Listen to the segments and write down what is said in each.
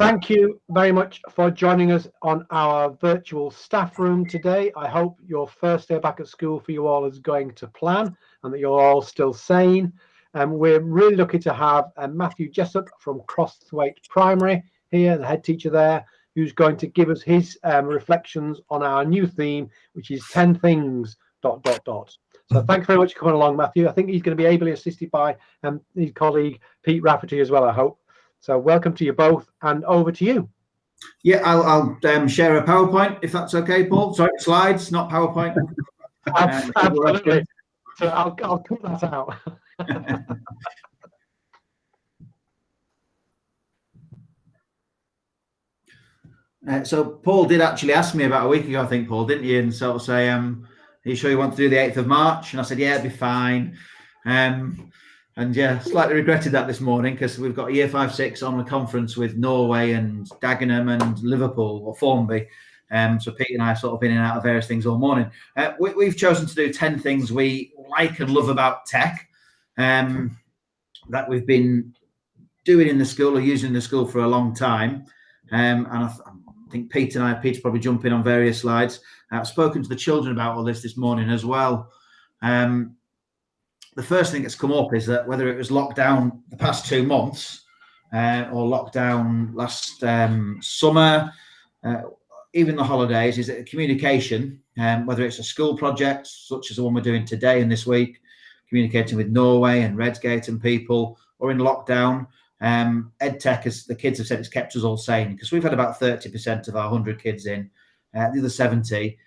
Thank you very much for joining us on our virtual staff room today. I hope your first day back at school for you all is going to plan and that you're all still sane. We're really lucky to have Matthew Jessop from Crosthwaite Primary here, the head teacher there, who's going to give us his reflections on our new theme, which is 10 things, ... So thanks very much for coming along, Matthew. I think he's going to be ably assisted by his colleague, Pete Rafferty, as well, I hope. So welcome to you both, and over to you. Yeah, I'll share a PowerPoint, if that's okay, Paul. Sorry, slides, not PowerPoint. Absolutely. So I'll cut that out. So Paul did actually ask me about a week ago, I think, Paul, didn't you? And sort of say, are you sure you want to do the 8th of March? And I said, yeah, it'd be fine. And yeah, slightly regretted that this morning because we've got Year 5-6 on a conference with Norway and Dagenham and Liverpool or Formby. So Pete and I have sort of been in and out of various things all morning. We've chosen to do 10 things we like and love about tech that we've been doing in the school or using in the school for a long time. And I think Pete's probably jumping on various slides. I've spoken to the children about all this morning as well. The first thing that's come up is that whether it was lockdown the past 2 months or lockdown last summer, even the holidays, is that communication, whether it's a school project such as the one we're doing today and this week, communicating with Norway and Redgate and people, or in lockdown, EdTech, as the kids have said, it's kept us all sane because we've had about 30% of our 100 kids in. The other 70,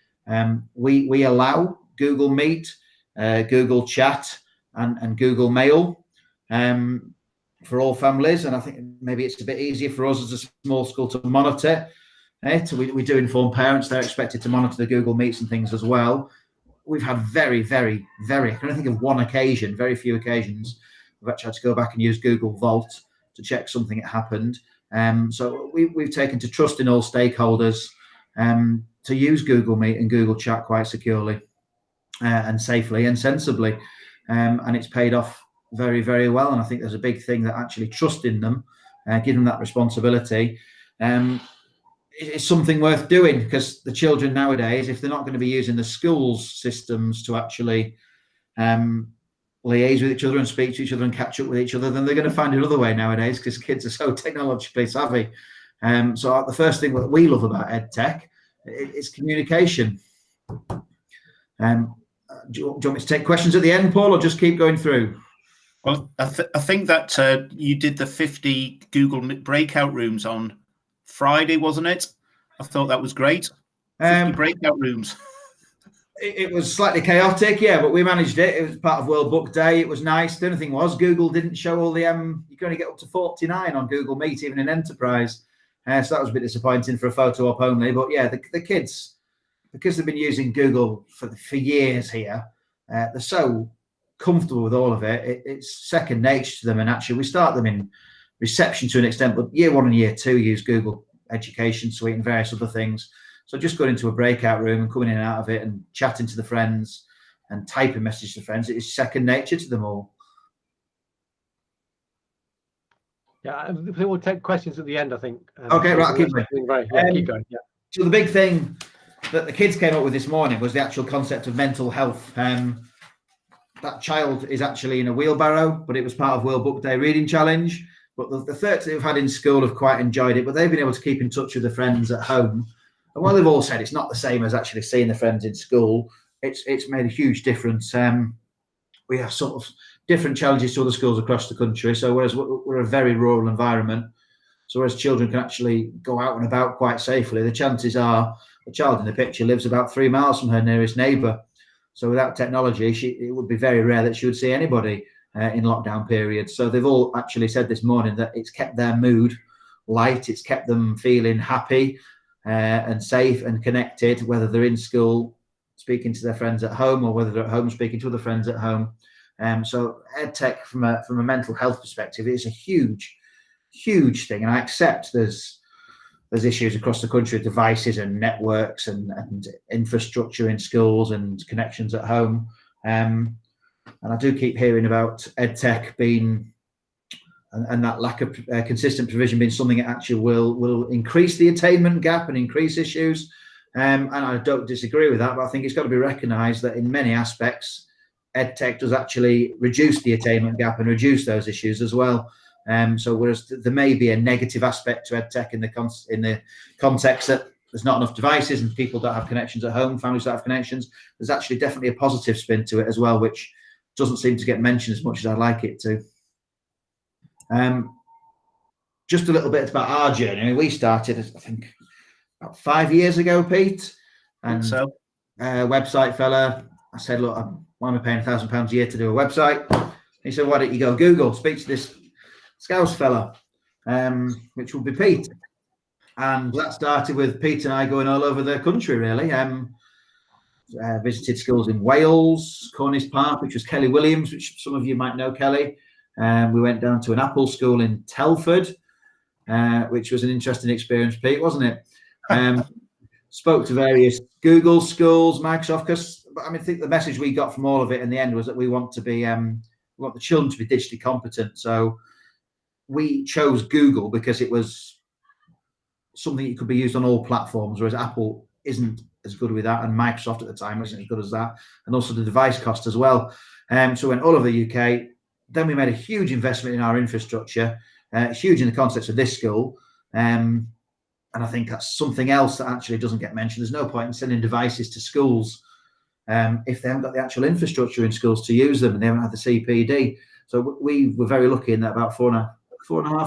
we allow Google Meet, Google Chat, and Google Mail for all families, and I think maybe it's a bit easier for us as a small school to monitor it. We do inform parents; they're expected to monitor the Google Meets and things as well. We've had very, very, very, I can only think of one occasion, very few occasions, we've actually had to go back and use Google Vault to check something that happened. So we've taken to trust in all stakeholders to use Google Meet and Google Chat quite securely and safely and sensibly. And it's paid off very, very well. And I think there's a big thing that actually trusting them, giving them that responsibility, is something worth doing because the children nowadays, if they're not going to be using the schools systems to actually liaise with each other and speak to each other and catch up with each other, then they're going to find another way nowadays because kids are so technologically savvy. So the first thing that we love about EdTech is communication. Do you want me to take questions at the end, Paul, or just keep going through? Well, I think that you did the 50 Google breakout rooms on Friday, wasn't it? I thought that was great. 50 breakout rooms. It was slightly chaotic, yeah, but we managed it. It was part of World Book Day. It was nice. The only thing was Google didn't show all the, you can only get up to 49 on Google Meet, even in Enterprise. So that was a bit disappointing for a photo op only. But yeah, the kids, because they've been using Google for years here, they're so comfortable with all of it. It's second nature to them. And actually, we start them in reception to an extent, but Year 1 and Year 2 use Google Education Suite and various other things. So just going into a breakout room and coming in and out of it and chatting to the friends and typing messages to friends, it is second nature to them all. Yeah, we'll take questions at the end, I think. Okay, right, I'll keep going. Keep going. Yeah. So the big thing that the kids came up with this morning was the actual concept of mental health. That child is actually in a wheelbarrow, but it was part of World Book Day Reading Challenge. But the 30 they've had in school have quite enjoyed it, but they've been able to keep in touch with their friends at home. And while they've all said it's not the same as actually seeing the friends in school, it's made a huge difference. We have sort of different challenges to other schools across the country. So whereas we're a very rural environment, so whereas children can actually go out and about quite safely, the chances are the child in the picture lives about 3 miles from her nearest neighbour. So without technology, it would be very rare that she would see anybody in lockdown periods. So they've all actually said this morning that it's kept their mood light, it's kept them feeling happy and safe and connected, whether they're in school speaking to their friends at home or whether they're at home speaking to other friends at home. So EdTech from a mental health perspective is a huge thing. And I accept there's issues across the country with devices and networks and infrastructure in schools and connections at home. And I do keep hearing about EdTech being and that lack of consistent provision being something that actually will increase the attainment gap and increase issues. And I don't disagree with that, but I think it's got to be recognised that in many aspects, EdTech does actually reduce the attainment gap and reduce those issues as well. So whereas there may be a negative aspect to EdTech in the context that there's not enough devices and people don't have connections at home, families don't have connections, there's actually definitely a positive spin to it as well, which doesn't seem to get mentioned as much as I'd like it to. Just a little bit about our journey. I mean, we started, I think, about 5 years ago, Pete. And so, website fella, I said, look, why am I paying £1,000 a year to do a website? He said, why don't you go Google, speak to this Scouse fella, which will be Pete. And that started with Pete and I going all over the country, really. Visited schools in Wales, Cornish Park, which was Kelly Williams, which some of you might know Kelly. We went down to an Apple school in Telford, which was an interesting experience, Pete, wasn't it? Spoke to various Google schools, Microsoft, because I mean, I think the message we got from all of it in the end was that we want to be, we want the children to be digitally competent. So we chose Google because it was something that could be used on all platforms, whereas Apple isn't as good with that, and Microsoft at the time wasn't as good as that, and also the device cost as well. So we went all over the UK. Then we made a huge investment in our infrastructure, huge in the context of this school. And I think that's something else that actually doesn't get mentioned. There's no point in sending devices to schools if they haven't got the actual infrastructure in schools to use them and they haven't had the CPD. So we were very lucky in that about 4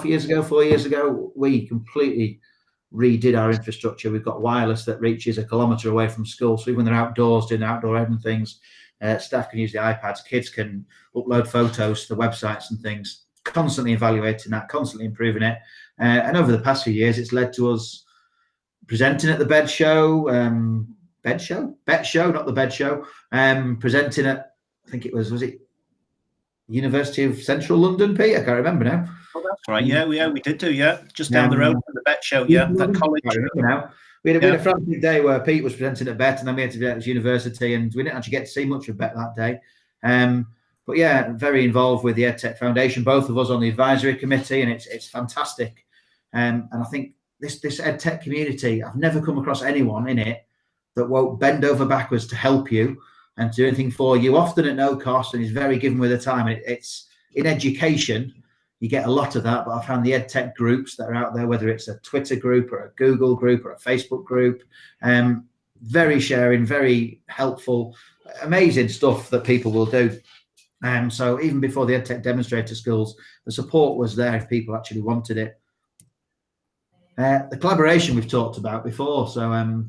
years ago, we completely redid our infrastructure. We've got wireless that reaches 1 kilometre away from school. So even when they're outdoors doing outdoor admin things, staff can use the iPads, kids can upload photos to the websites and things, constantly evaluating that, constantly improving it. And over the past few years, it's led to us presenting at the Bet Show, not the Bed Show, presenting at, I think it was it University of Central London, Pete? I can't remember now. Oh, that's right. Yeah, we did do, just down the road from the Bet Show, that college. Now. We had a frantic day where Pete was presenting at Bet, and then we had to be at his university, and we didn't actually get to see much of Bet that day. But yeah, very involved with the EdTech Foundation, both of us on the advisory committee, and it's fantastic. And I think this EdTech community, I've never come across anyone in it that won't bend over backwards to help you and to do anything for you, often at no cost, and is very given with the time. And it's in education, you get a lot of that, but I found the EdTech groups that are out there, whether it's a Twitter group or a Google group or a Facebook group, very sharing, very helpful, amazing stuff that people will do. So even before the EdTech demonstrator schools, the support was there if people actually wanted it. The collaboration we've talked about before. So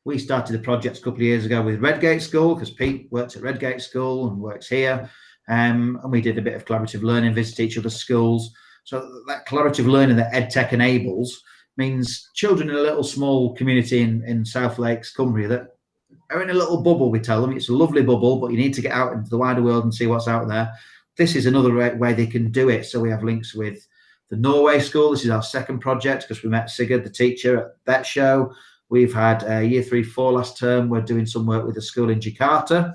we started the project a couple of years ago with Redgate School, because Pete works at Redgate School and works here. And we did a bit of collaborative learning, visit each other's schools. So that collaborative learning that EdTech enables means children in a little small community in South Lakes, Cumbria, that are in a little bubble. We tell them it's a lovely bubble, but you need to get out into the wider world and see what's out there. This is another way they can do it. So we have links with the Norway school. This is our second project because we met Sigurd, the teacher, at Bet Show. We've had year 3-4 last term. We're doing some work with a school in Jakarta.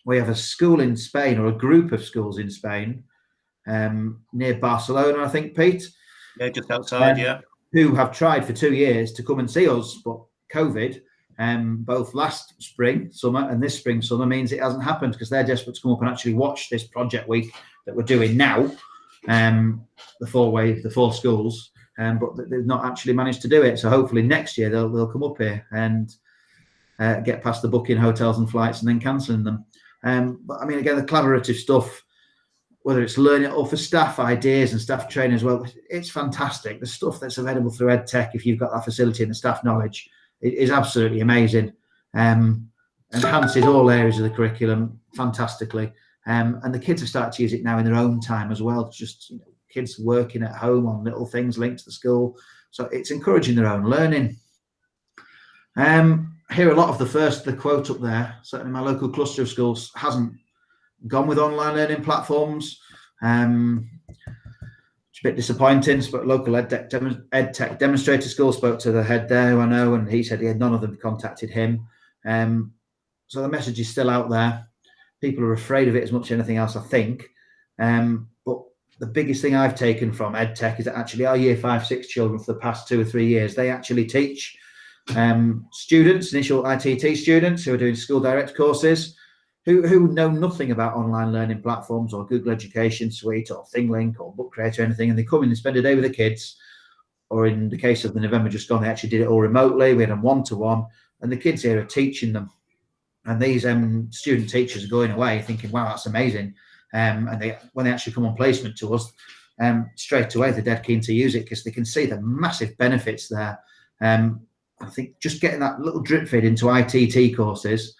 We have a school in Spain, or a group of schools in Spain, near Barcelona, I think, Pete. Yeah, just outside, who have tried for 2 years to come and see us, but COVID, both last spring, summer, and this spring, summer, means it hasn't happened because they're desperate to come up and actually watch this project week that we're doing now, the 4 schools, but they've not actually managed to do it. So hopefully next year they'll come up here and get past the booking hotels and flights and then cancelling them. But I mean, again, the collaborative stuff, whether it's learning or for staff ideas and staff training as well, it's fantastic. The stuff that's available through EdTech, if you've got that facility and the staff knowledge, it is absolutely amazing. Enhances all areas of the curriculum fantastically. And the kids have started to use it now in their own time as well. Just kids working at home on little things linked to the school. So it's encouraging their own learning. Here, a lot of the quote up there, certainly my local cluster of schools hasn't gone with online learning platforms. It's a bit disappointing, but local EdTech demonstrator school, spoke to the head there who I know, and he said none of them contacted him. So the message is still out there. People are afraid of it as much as anything else, I think. But the biggest thing I've taken from EdTech is that actually our year 5-6 children for the past 2 or 3 years, they actually teach students, initial ITT students who are doing school direct courses, who know nothing about online learning platforms or Google Education Suite or ThingLink or Book Creator or anything, and they come in and spend a day with the kids. Or in the case of the November just gone, they actually did it all remotely. We had them one-to-one, and the kids here are teaching them. And these student teachers are going away thinking, wow, that's amazing. And when they actually come on placement to us, straight away, they're dead keen to use it because they can see the massive benefits there. I think just getting that little drip feed into ITT courses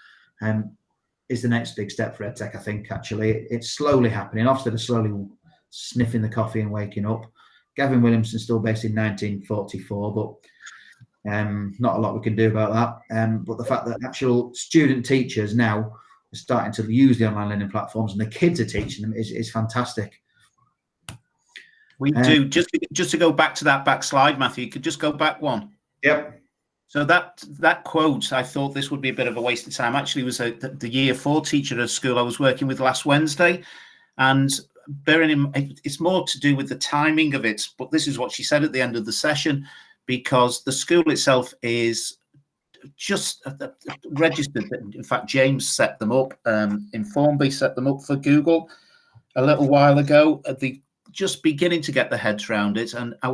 is the next big step for EdTech, I think, actually. It's slowly happening. Ofsted are slowly sniffing the coffee and waking up. Gavin Williamson's still based in 1944, but not a lot we can do about that. But the fact that actual student teachers now are starting to use the online learning platforms and the kids are teaching them is fantastic. We do. Just to go back to that back slide, Matthew, you could just go back one. Yep. So that quote, I thought this would be a bit of a waste of time. Actually, was the year 4 teacher at a school I was working with last Wednesday, and bearing in mind, it's more to do with the timing of it. But this is what she said at the end of the session, because the school itself is just registered. In fact, James set them up. Informby set them up for Google a little while ago. The just beginning to get their heads around it, and I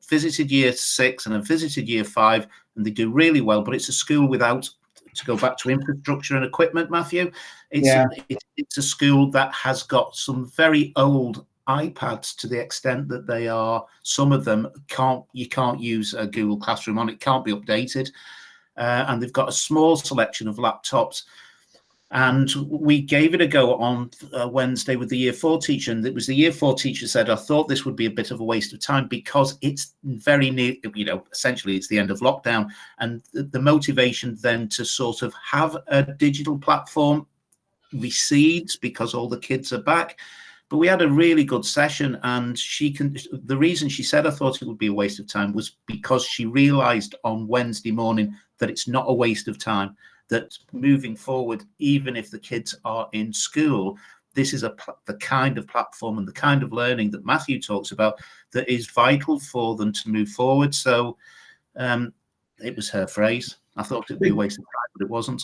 visited year 6 and I visited year 5, and they do really well. But it's a school without, to go back to infrastructure and equipment, Matthew. It's a school that has got some very old iPads to the extent that they are. Some of them you can't use a Google Classroom on it. Can't be updated, and they've got a small selection of laptops. And we gave it a go on Wednesday with the year 4 teacher. And it was the year 4 teacher said, I thought this would be a bit of a waste of time because it's very near, essentially it's the end of lockdown. And the motivation then to sort of have a digital platform recedes because all the kids are back. But we had a really good session, and the reason she said I thought it would be a waste of time was because she realized on Wednesday morning that it's not a waste of time. That moving forward, even if the kids are in school, this is the kind of platform and the kind of learning that Matthew talks about that is vital for them to move forward. So it was her phrase. I thought it'd be a waste of time, but it wasn't.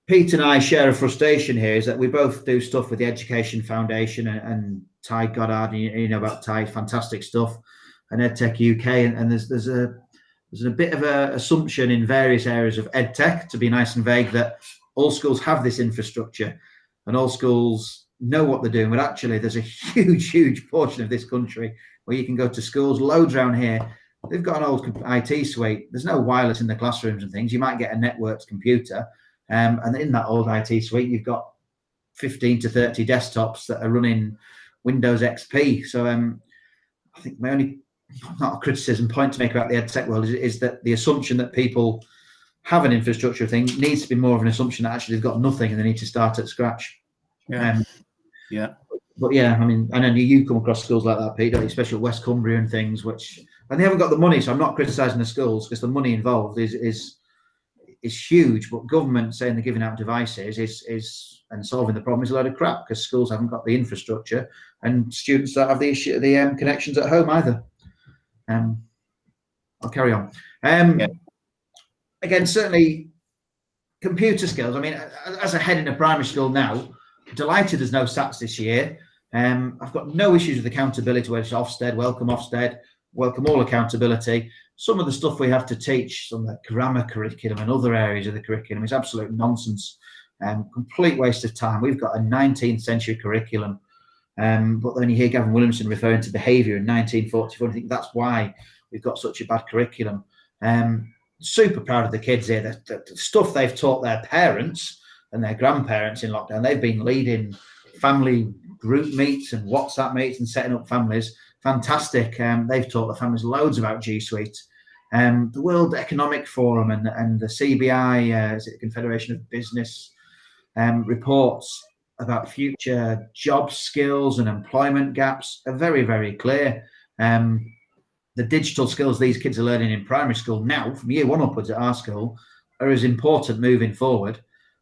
Pete and I share a frustration here, is that we both do stuff with the Education Foundation and Ty Goddard, and you know about Ty, fantastic stuff, and EdTech UK, and there's a bit of an assumption in various areas of EdTech, to be nice and vague, that all schools have this infrastructure and all schools know what they're doing. But actually, there's a huge portion of this country where you can go to schools, loads around here. They've got an old IT suite. There's no wireless in the classrooms and things. You might get a networked computer. And in that old IT suite, you've got 15 to 30 desktops that are running Windows XP. So I think my only, not a criticism point to make about the EdTech world is that the assumption that people have an infrastructure thing needs to be more of an assumption that actually they've got nothing and they need to start at scratch. Yeah. But yeah, I mean, I know you come across schools like that, Pete, especially at West Cumbria and things, and they haven't got the money, so I'm not criticising the schools because the money involved is huge. But government saying they're giving out devices and solving the problem is a load of crap because schools haven't got the infrastructure and students don't have the connections at home either. I'll carry on. Again, certainly computer skills. I mean, as a head in a primary school now, delighted there's no SATs this year. I've got no issues with accountability, whether it's Ofsted, welcome all accountability. Some of the stuff we have to teach, some of the grammar curriculum and other areas of the curriculum is absolute nonsense. Complete waste of time. We've got a 19th century curriculum. But then you hear Gavin Williamson referring to behaviour in 1944. I think that's why we've got such a bad curriculum. Super proud of the kids here. The stuff they've taught their parents and their grandparents in lockdown. They've been leading family group meets and WhatsApp meets and setting up families. Fantastic. They've taught the families loads about G Suite. The World Economic Forum and the CBI, is it the Confederation of Business, reports about future job skills and employment gaps are very, very clear. The digital skills these kids are learning in primary school now, from year 1 upwards at our school, are as important moving forward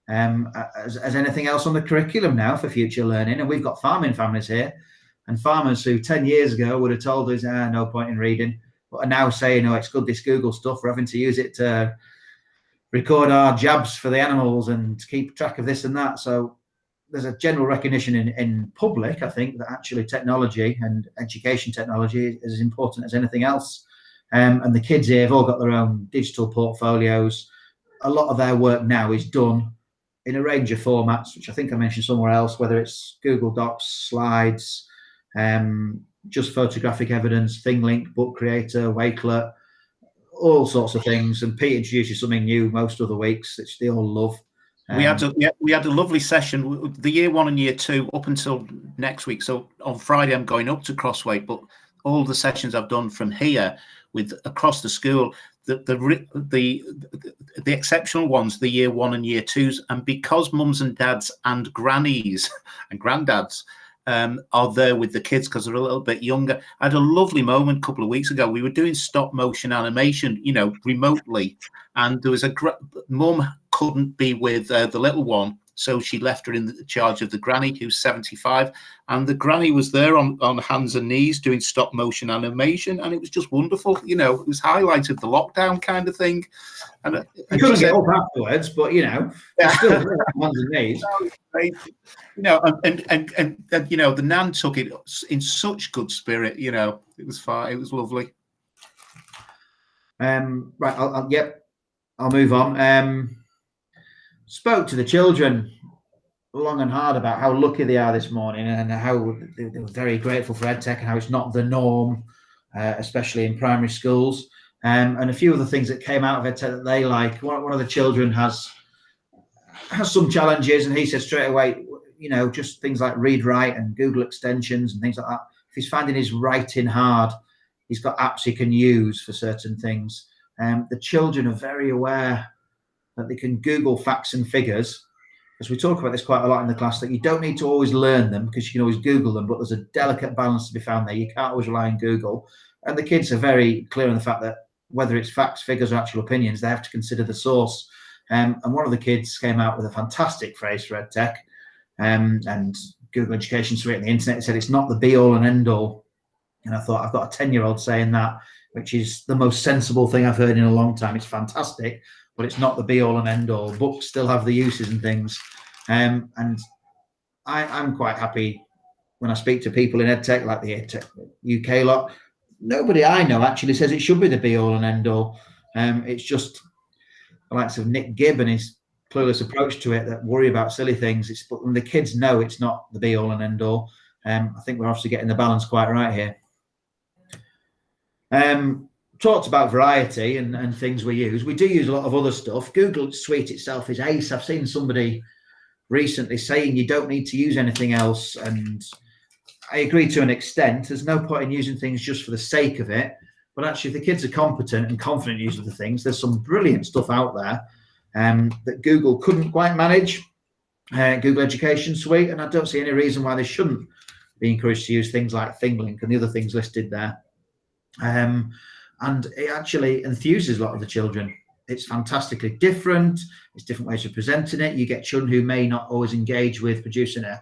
as anything else on the curriculum now for future learning. And we've got farming families here. And farmers who 10 years ago would have told us, no point in reading, but are now saying, oh, it's good, this Google stuff, we're having to use it to record our jabs for the animals and keep track of this and that. So there's a general recognition in public, I think, that actually technology and education technology is as important as anything else. And the kids here have all got their own digital portfolios. A lot of their work now is done in a range of formats, which I think I mentioned somewhere else, whether it's Google Docs, slides, just photographic evidence, ThingLink, Book Creator, Wakelet, all sorts of things. And Pete introduces something new most other weeks, which they all love. We had a lovely session, the year 1 and year 2 up until next week. So on Friday, I'm going up to Crossway, but all the sessions I've done from here with across the school, the exceptional ones, the year 1 and year 2s, and because mums and dads and grannies and granddads are there with the kids because they're a little bit younger. I had a lovely moment a couple of weeks ago. We were doing stop motion animation, remotely, and there was mum couldn't be with the little one, so she left her in charge of the granny, who's 75, and the granny was there on hands and knees doing stop motion animation, and it was just wonderful. It was highlighted the lockdown kind of thing. And you couldn't get up afterwards, but yeah. still hands and knees. And the nan took it in such good spirit. It was fine. It was lovely. Right. I'll move on. Spoke to the children long and hard about how lucky they are this morning and how they were very grateful for EdTech and how it's not the norm, especially in primary schools. And a few of the things that came out of EdTech that they like. One of the children has some challenges, and he said straight away, just things like read, write, and Google extensions and things like that. If he's finding his writing hard, he's got apps he can use for certain things. The children are very aware that they can Google facts and figures, because we talk about this quite a lot in the class, that you don't need to always learn them because you can always Google them, but there's a delicate balance to be found there. You can't always rely on Google. And the kids are very clear on the fact that whether it's facts, figures, or actual opinions, they have to consider the source. And one of the kids came out with a fantastic phrase for EdTech, and Google Education Suite and the internet said it's not the be-all and end-all. And I thought, I've got a 10-year-old saying that, which is the most sensible thing I've heard in a long time. It's fantastic, but it's not the be-all and end-all. Books still have the uses and things. And I'm quite happy when I speak to people in EdTech, like the EdTech UK lot. Nobody I know actually says it should be the be-all and end-all. It's just the likes of Nick Gibb and his clueless approach to it that worry about silly things. But when the kids know it's not the be-all and end-all, I think we're obviously getting the balance quite right here. Talked about variety and things we use. We do use a lot of other stuff. Google Suite itself is ace. I've seen somebody recently saying you don't need to use anything else, and I agree to an extent. There's no point in using things just for the sake of it, but actually if the kids are competent and confident using the things, there's some brilliant stuff out there that Google couldn't quite manage, Google Education Suite, and I don't see any reason why they shouldn't be encouraged to use things like ThingLink and the other things listed there. And it actually enthuses a lot of the children. It's fantastically different. It's different ways of presenting it. You get children who may not always engage with producing a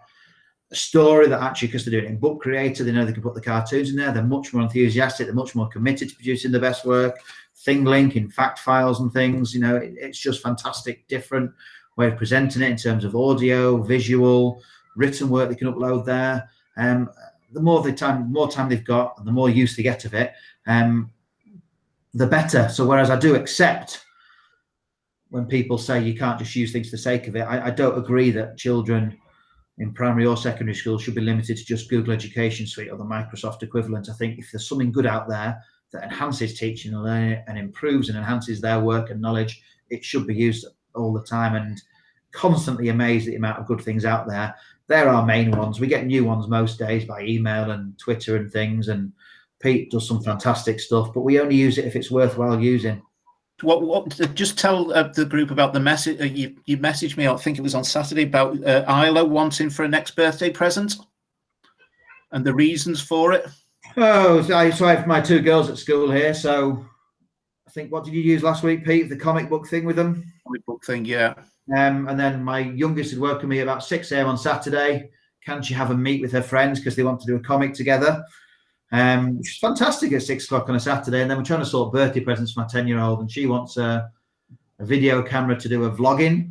story that actually, because they're doing it in Book Creator, they know they can put the cartoons in there. They're much more enthusiastic. They're much more committed to producing the best work. ThingLink in fact files and things, it's just fantastic, different way of presenting it in terms of audio, visual, written work they can upload there. The more time they've got and the more use they get of it, the better. So whereas I do accept when people say you can't just use things for the sake of it, I don't agree that children in primary or secondary school should be limited to just Google Education Suite or the Microsoft equivalent. I think if there's something good out there that enhances teaching and learning and improves and enhances their work and knowledge, it should be used all the time, and constantly amazed at the amount of good things out there. They're our main ones. We get new ones most days by email and Twitter and things, and Pete does some fantastic stuff, but we only use it if it's worthwhile using. Just tell the group about the message. You messaged me, I think it was on Saturday, about Isla wanting for a next birthday present and the reasons for it. Oh, so I have my two girls at school here, so I think, what did you use last week, Pete? The comic book thing with them? Comic book thing, yeah. And then my youngest had woken me about 6 a.m. on Saturday, can she have a meet with her friends because they want to do a comic together? Which is fantastic at 6 o'clock on a Saturday. And then we're trying to sort birthday presents for my 10-year-old, and she wants a video camera to do a vlogging.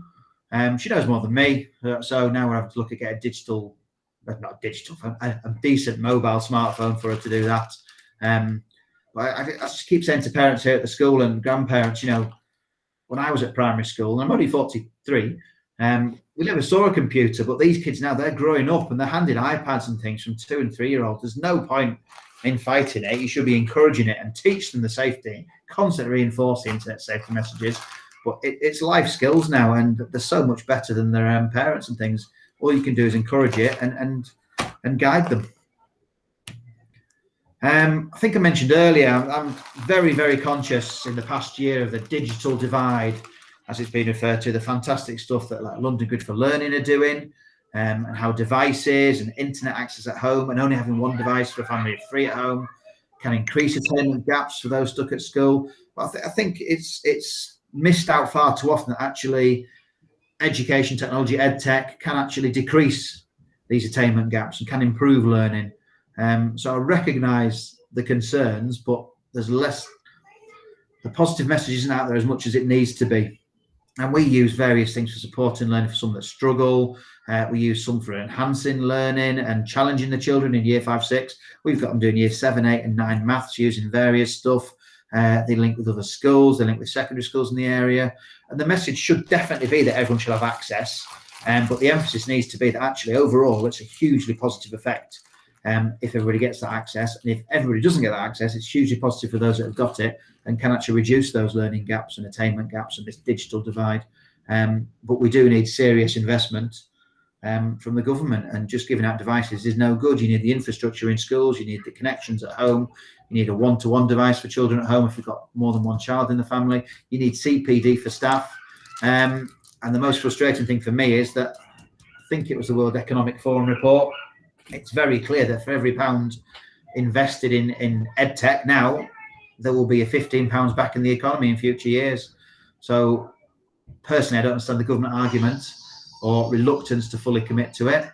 She knows more than me, so now we're having to look at get a digital, not digital phone, a decent mobile smartphone for her to do that. But I just keep saying to parents here at the school and grandparents, you know, when I was at primary school, and I'm only 43, we never saw a computer, but these kids now, they're growing up and they're handed iPads and things from 2 and 3 year olds. There's no point in fighting it. You should be encouraging it and teach them the safety, constantly reinforce the internet safety messages. But it's life skills now, and they're so much better than their parents and things. All you can do is encourage it and guide them. I think I mentioned earlier, I'm very, very conscious in the past year of the digital divide, as it's been referred to, the fantastic stuff that like London Good for Learning are doing, and how devices and internet access at home, and only having one device for a family of 3 at home, can increase attainment gaps for those stuck at school. But I think it's missed out far too often that actually education technology, EdTech, can actually decrease these attainment gaps and can improve learning. So I recognise the concerns, but there's less, the positive message isn't out there as much as it needs to be. And we use various things for supporting learning for some that struggle. We use some for enhancing learning and challenging the children in year 5, 6. We've got them doing year 7, 8 and 9 maths using various stuff. They link with other schools, they link with secondary schools in the area. And the message should definitely be that everyone should have access. But the emphasis needs to be that actually overall, it's a hugely positive effect if everybody gets that access. And if everybody doesn't get that access, it's hugely positive for those that have got it and can actually reduce those learning gaps and attainment gaps and this digital divide. But we do need serious investment from the government, and just giving out devices is no good. You need the infrastructure in schools, you need the connections at home, you need a one-to-one device for children at home if you've got more than one child in the family, you need CPD for staff. And the most frustrating thing for me is that I think it was the World Economic Forum report. It's very clear that for every pound invested in EdTech now, there will be a £15 back in the economy in future years. So personally, I don't understand the government argument or reluctance to fully commit to it,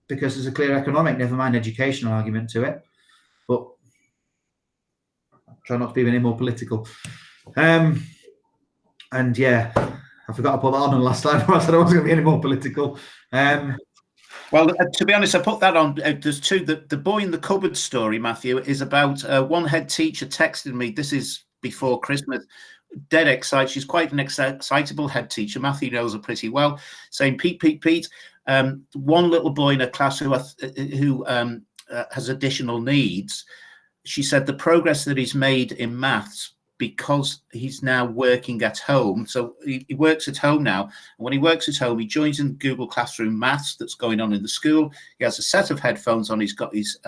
because there's a clear economic, never mind educational argument to it. But I'll try not to be any more political. And yeah, I forgot to put that on last time. I said I wasn't going to be any more political. Well, to be honest, I put that on. There's two. The boy in the cupboard story, Matthew, is about one head teacher texted me. This is before Christmas. Dead excited. She's quite an excitable head teacher. Matthew knows her pretty well. Saying, Pete. One little boy in a class who has additional needs. She said the progress that he's made in maths, because he's now working at home. So he works at home now. And when he works at home, he joins in Google Classroom Maths that's going on in the school. He has a set of headphones on. He's got his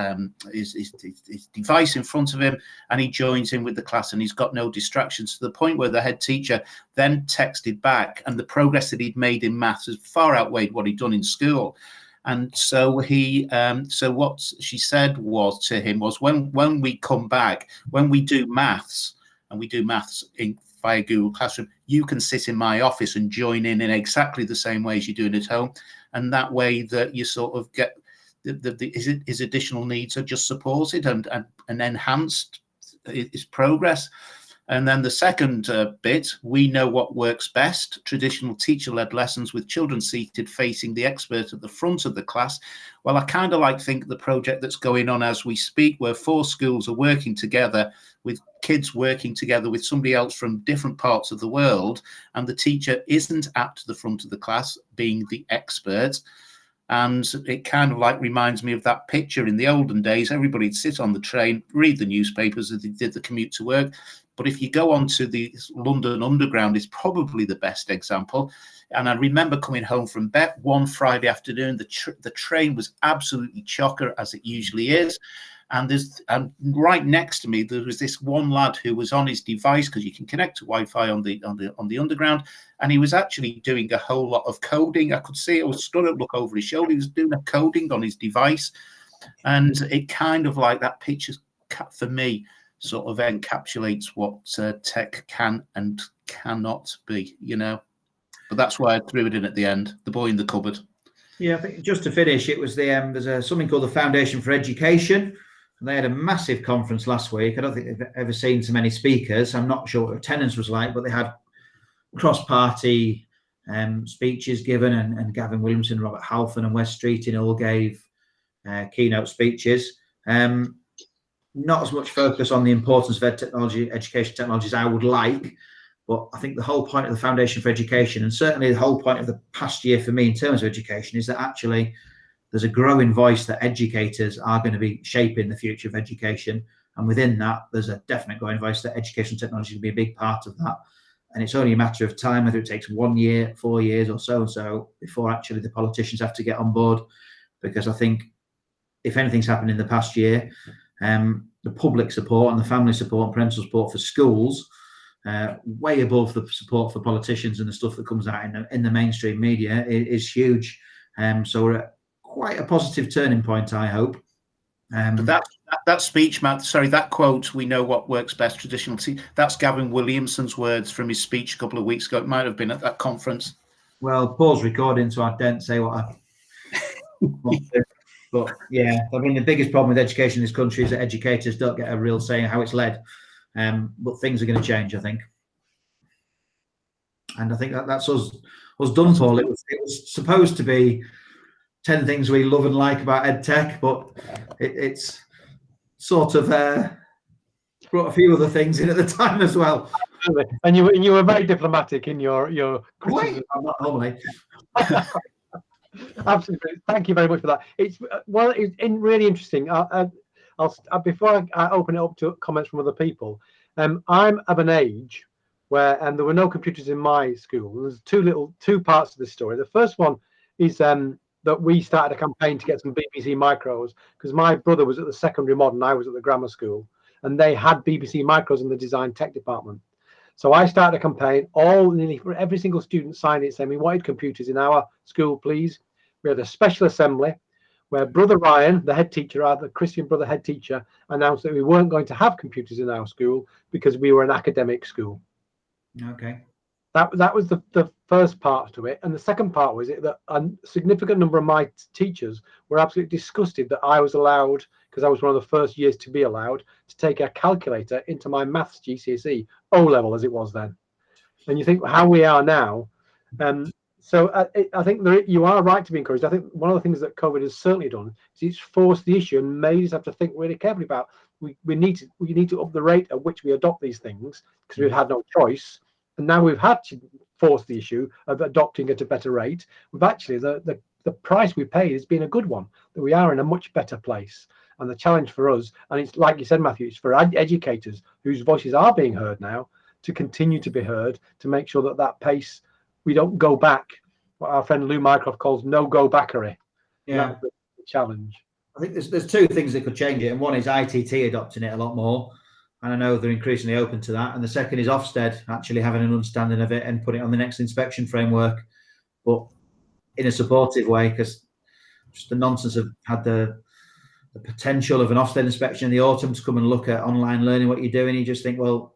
device in front of him, and he joins in with the class, and he's got no distractions, to the point where the head teacher then texted back, and the progress that he'd made in maths has far outweighed what he'd done in school. And so so what she said was to him was, when we come back, when we do maths, and we do maths via Google Classroom, you can sit in my office and join in exactly the same way as you're doing at home. And that way that you sort of get his additional needs are just supported and enhanced his progress. And then the second bit, we know what works best, traditional teacher-led lessons with children seated facing the expert at the front of the class. Well, I kind of think the project that's going on as we speak, where 4 schools are working together, with kids working together with somebody else from different parts of the world, and the teacher isn't at the front of the class being the expert. And it kind of reminds me of that picture in the olden days. Everybody'd sit on the train, read the newspapers as they did the commute to work. But if you go on to the London Underground, it's probably the best example. And I remember coming home from bed one Friday afternoon. The train was absolutely chocker, as it usually is. And right next to me, there was this one lad who was on his device, because you can connect to Wi-Fi on the Underground, and he was actually doing a whole lot of coding. I could see it. I was stood up, look over his shoulder. He was doing a coding on his device, and it kind of that picture for me sort of encapsulates what tech can and cannot be, But that's why I threw it in at the end. The boy in the cupboard. Yeah, I think just to finish, it was there's something called the Foundation for Education. And they had a massive conference last week. I don't think they've ever seen so many speakers. I'm not sure what attendance was like, but they had cross-party speeches given, and Gavin Williamson, Robert Halfon and Wes Streeting all gave keynote speeches. Not as much focus on the importance of education technologies I would like, but I think the whole point of the Foundation for Education, and certainly the whole point of the past year for me in terms of education, is that actually there's a growing voice that educators are going to be shaping the future of education. And within that, there's a definite growing voice that education technology will be a big part of that. And it's only a matter of time, whether it takes 1 year, 4 years or so, before actually the politicians have to get on board. Because I think if anything's happened in the past year, the public support and the family support and parental support for schools, way above the support for politicians and the stuff that comes out in the mainstream media, is huge. So we're at quite a positive turning point, I hope. But that speech, Matt, sorry, that quote, "We know what works best traditionally," that's Gavin Williamson's words from his speech a couple of weeks ago. It might have been at that conference. Well, Paul's recording, so I don't say what I want to. But yeah, I mean, the biggest problem with education in this country is that educators don't get a real say in how it's led. But things are going to change, I think. And I think that's us done, Paul. It was supposed to be 10 things we love and like about EdTech, but it's sort of brought a few other things in at the time as well. And you were very diplomatic in your criticism. I'm not normally. Absolutely. Thank you very much for that. It's really interesting. Before I open it up to comments from other people, I'm of an age where there were no computers in my school. There's two parts of this story. The first one is that we started a campaign to get some BBC micros, because my brother was at the secondary modern, I was at the grammar school, and they had BBC micros in the design tech department. So I started a campaign, nearly every single student signed it saying we wanted computers in our school, please. We had a special assembly where Brother Ryan, the head teacher, the Christian Brother head teacher, announced that we weren't going to have computers in our school because we were an academic school. Okay. That was the first part to it. And the second part was that a significant number of my teachers were absolutely disgusted that I was allowed, because I was one of the first years to be allowed, to take a calculator into my maths GCSE, O-level as it was then. And you think how we are now. So I think you are right to be encouraged. I think one of the things that COVID has certainly done is it's forced the issue and made us have to think really carefully about we need to up the rate at which we adopt these things, because we've had no choice. And now we've had to force the issue of adopting at a better rate. We've actually, the price we pay has been a good one, that we are in a much better place. And the challenge for us, and it's like you said, Matthew, it's for educators whose voices are being heard now to continue to be heard, to make sure that pace, we don't go back, what our friend Lou Mycroft calls no-go backery. Yeah. That's the challenge. I think there's two things that could change it, and one is ITT adopting it a lot more, and I know they're increasingly open to that, and the second is Ofsted actually having an understanding of it and put it on the next inspection framework, but in a supportive way, because just the nonsense of had the potential of an Ofsted inspection in the autumn to come and look at online learning, what you're doing. You just think, well,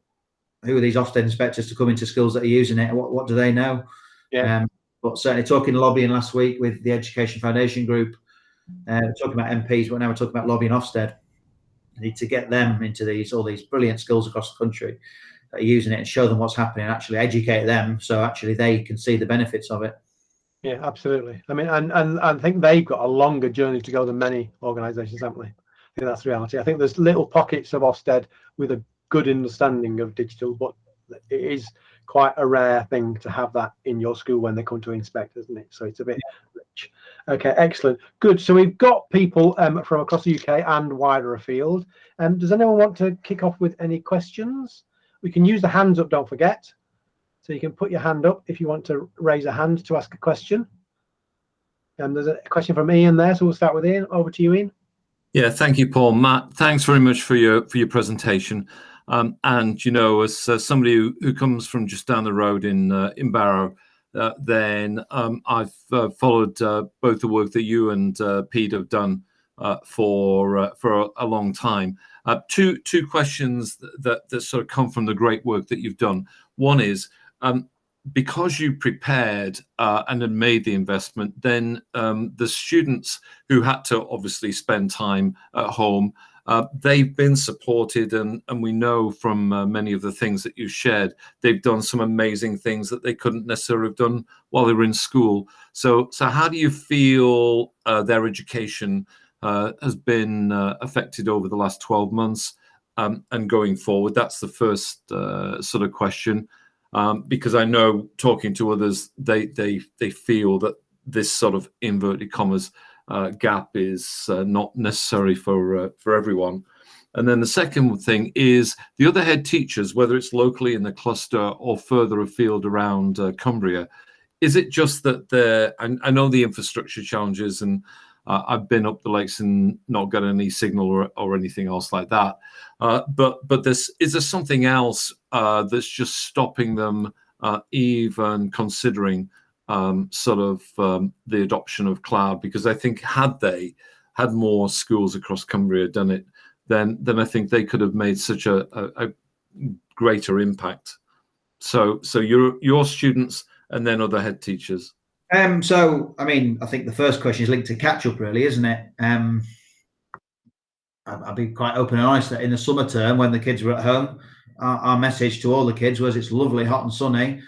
who are these Ofsted inspectors to come into schools that are using it? What do they know? Yeah. But certainly talking lobbying last week with the Education Foundation group, talking about MPs, but now we're talking about lobbying Ofsted. We need to get them into all these brilliant schools across the country that are using it and show them what's happening and actually educate them so actually they can see the benefits of it. Yeah, absolutely. I mean, and I think they've got a longer journey to go than many organisations, haven't they? I think that's the reality. I think there's little pockets of Ofsted with a good understanding of digital, but it is quite a rare thing to have that in your school when they come to inspect, isn't it? So it's a bit rich. Okay, excellent. Good. So we've got people from across the UK and wider afield. Does anyone want to kick off with any questions? We can use the hands up, don't forget. So you can put your hand up if you want to raise a hand to ask a question. There's a question from Ian there, so we'll start with Ian. Over to you, Ian. Yeah, thank you, Paul. Matt, thanks very much for your presentation. And you know, as somebody who comes from just down the road in Barrow, then I've followed both the work that you and Pete have done for a long time. Two questions that sort of come from the great work that you've done. One is, because you prepared and had made the investment, then the students who had to obviously spend time at home, they've been supported, and we know from many of the things that you shared, they've done some amazing things that they couldn't necessarily have done while they were in school. So how do you feel their education has been affected over the last 12 months and going forward? That's the first sort of question. Because I know, talking to others, they feel that this sort of inverted commas gap is not necessary for everyone. And then the second thing is the other head teachers, whether it's locally in the cluster or further afield around Cumbria. Is it just that I know the infrastructure challenges, and I've been up the lakes and not got any signal or anything else like that. But is there something else that's just stopping them even considering the adoption of cloud? Because I think had they had more schools across Cumbria done it, then I think they could have made such a greater impact. So your students and then other head teachers. So, I mean, I think the first question is linked to catch up, really, isn't it? I'll be quite open and honest that in the summer term, when the kids were at home, our message to all the kids was, it's lovely, hot and sunny,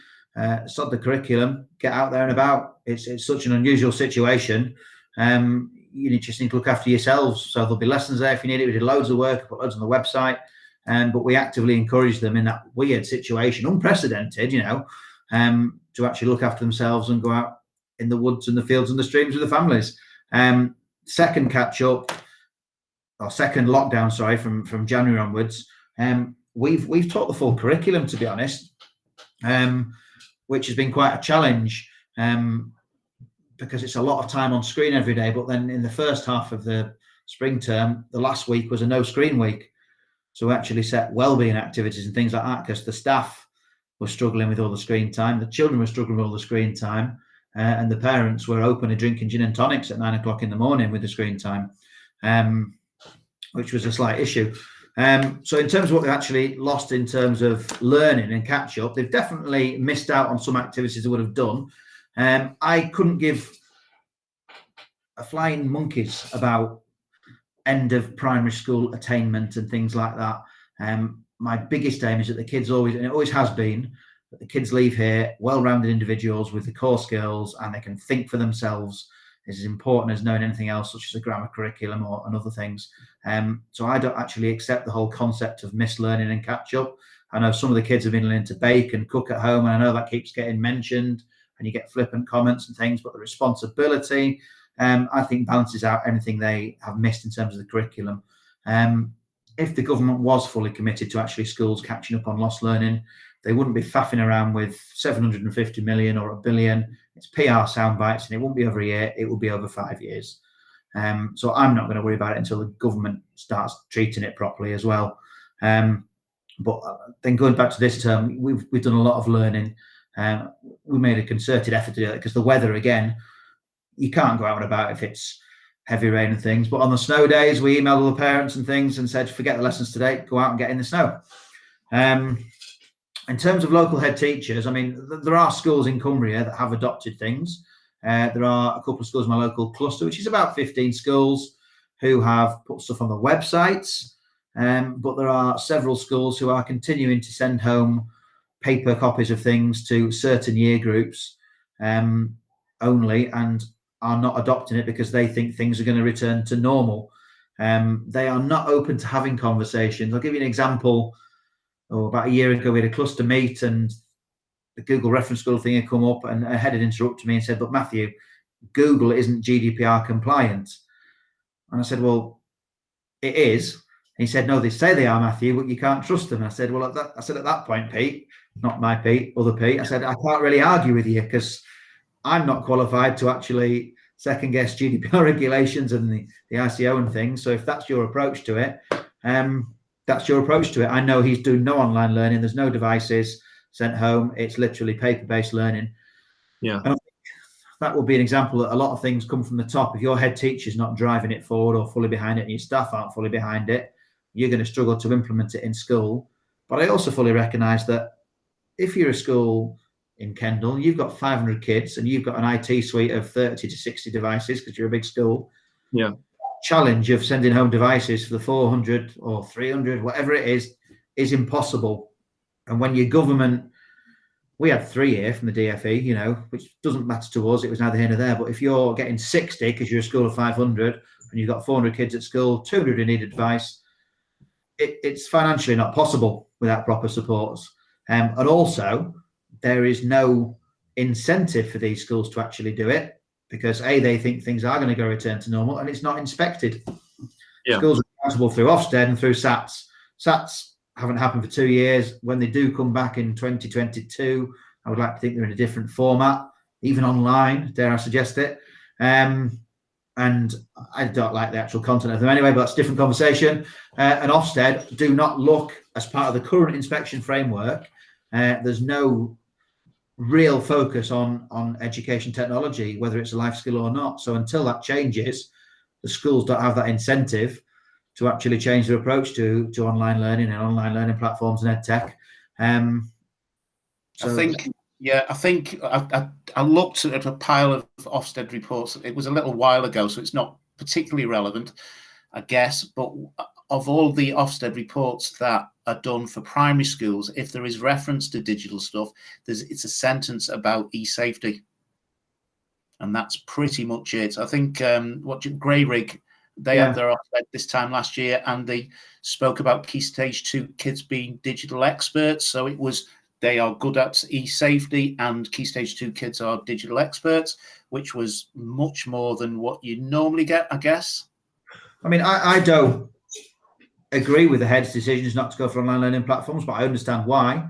sod the curriculum, get out there and about. It's such an unusual situation. You just need to look after yourselves. So there'll be lessons there if you need it. We did loads of work, put loads on the website, but we actively encouraged them in that weird situation, unprecedented, to actually look after themselves and go out in the woods and the fields and the streams with the families. Second lockdown, sorry, from January onwards, we've taught the full curriculum, to be honest, which has been quite a challenge, because it's a lot of time on screen every day. But then in the first half of the spring term, the last week was a no screen week. So we actually set wellbeing activities and things like that, because the staff were struggling with all the screen time, the children were struggling with all the screen time, and the parents were openly drinking gin and tonics at 9 o'clock in the morning with the screen time, which was a slight issue. So in terms of what they've actually lost in terms of learning and catch up, they've definitely missed out on some activities they would have done. I couldn't give a flying monkeys about end of primary school attainment and things like that. My biggest aim is that the kids always, and it always has been, that the kids leave here well-rounded individuals with the core skills, and they can think for themselves. Is as important as knowing anything else, such as a grammar curriculum and other things. So I don't actually accept the whole concept of mislearning and catch up. I know some of the kids have been learning to bake and cook at home, and I know that keeps getting mentioned, and you get flippant comments and things, but the responsibility, I think, balances out anything they have missed in terms of the curriculum. If the government was fully committed to actually schools catching up on lost learning, they wouldn't be faffing around with 750 million or $1 billion. It's PR sound bites, and it won't be over a year, it will be over 5 years. So I'm not going to worry about it until the government starts treating it properly as well. But then going back to this term, we've done a lot of learning. We made a concerted effort to do that, because the weather, again, you can't go out and about if it's heavy rain and things. But on the snow days, we emailed all the parents and things and said, forget the lessons today, go out and get in the snow. In terms of local head teachers, I mean, there are schools in Cumbria that have adopted things. There are a couple of schools in my local cluster, which is about 15 schools, who have put stuff on the websites. But there are several schools who are continuing to send home paper copies of things to certain year groups only, and are not adopting it because they think things are going to return to normal. They are not open to having conversations. I'll give you an example. About a year ago, we had a cluster meet, and the Google reference school thing had come up, and a head had interrupted me and said, but Matthew, Google isn't GDPR compliant. And I said, well, it is. And he said, no, they say they are, Matthew, but you can't trust them. And I said, well, at that point, Pete, not my Pete, other Pete, I said, I can't really argue with you, because I'm not qualified to actually second guess GDPR regulations and the ICO and things. So if that's your approach to it, that's your approach to it. I know he's doing no online learning. There's no devices sent home. It's literally paper-based learning. Yeah. And I think that would be an example that a lot of things come from the top. If your head teacher's not driving it forward or fully behind it, and your staff aren't fully behind it, you're going to struggle to implement it in school. But I also fully recognise that if you're a school in Kendal, you've got 500 kids and you've got an IT suite of 30 to 60 devices because you're a big school. Yeah. Challenge of sending home devices for the 400 or 300, whatever it is impossible. And when your government, we had 3 here from the DFE, you know, which doesn't matter to us. It was neither here nor there. But if you're getting 60 because you're a school of 500 and you've got 400 kids at school, 200 who need advice, it's financially not possible without proper supports. And also, there is no incentive for these schools to actually do it because they think things are going to go return to normal and it's not inspected. Yeah. Schools are accountable through Ofsted and through SATs. SATs haven't happened for 2 years. When they do come back in 2022, I would like to think they're in a different format, even online, dare I suggest it. And I don't like the actual content of them anyway, but that's a different conversation. And Ofsted do not look as part of the current inspection framework. There's no real focus on education technology, whether it's a life skill or not. So until that changes, the schools don't have that incentive to actually change their approach to online learning and online learning platforms and ed tech. I think I looked at a pile of Ofsted reports. It was a little while ago, so it's not particularly relevant, I guess. But of all the Ofsted reports that are done for primary schools, if there is reference to digital stuff, it's a sentence about e-safety. And that's pretty much it. I think Grey Rig, they had their Ofsted this time last year, and they spoke about Key Stage 2 kids being digital experts. So it was, they are good at e-safety and Key Stage 2 kids are digital experts, which was much more than what you normally get, I guess. I mean, I don't agree with the head's decisions not to go for online learning platforms, but I understand why,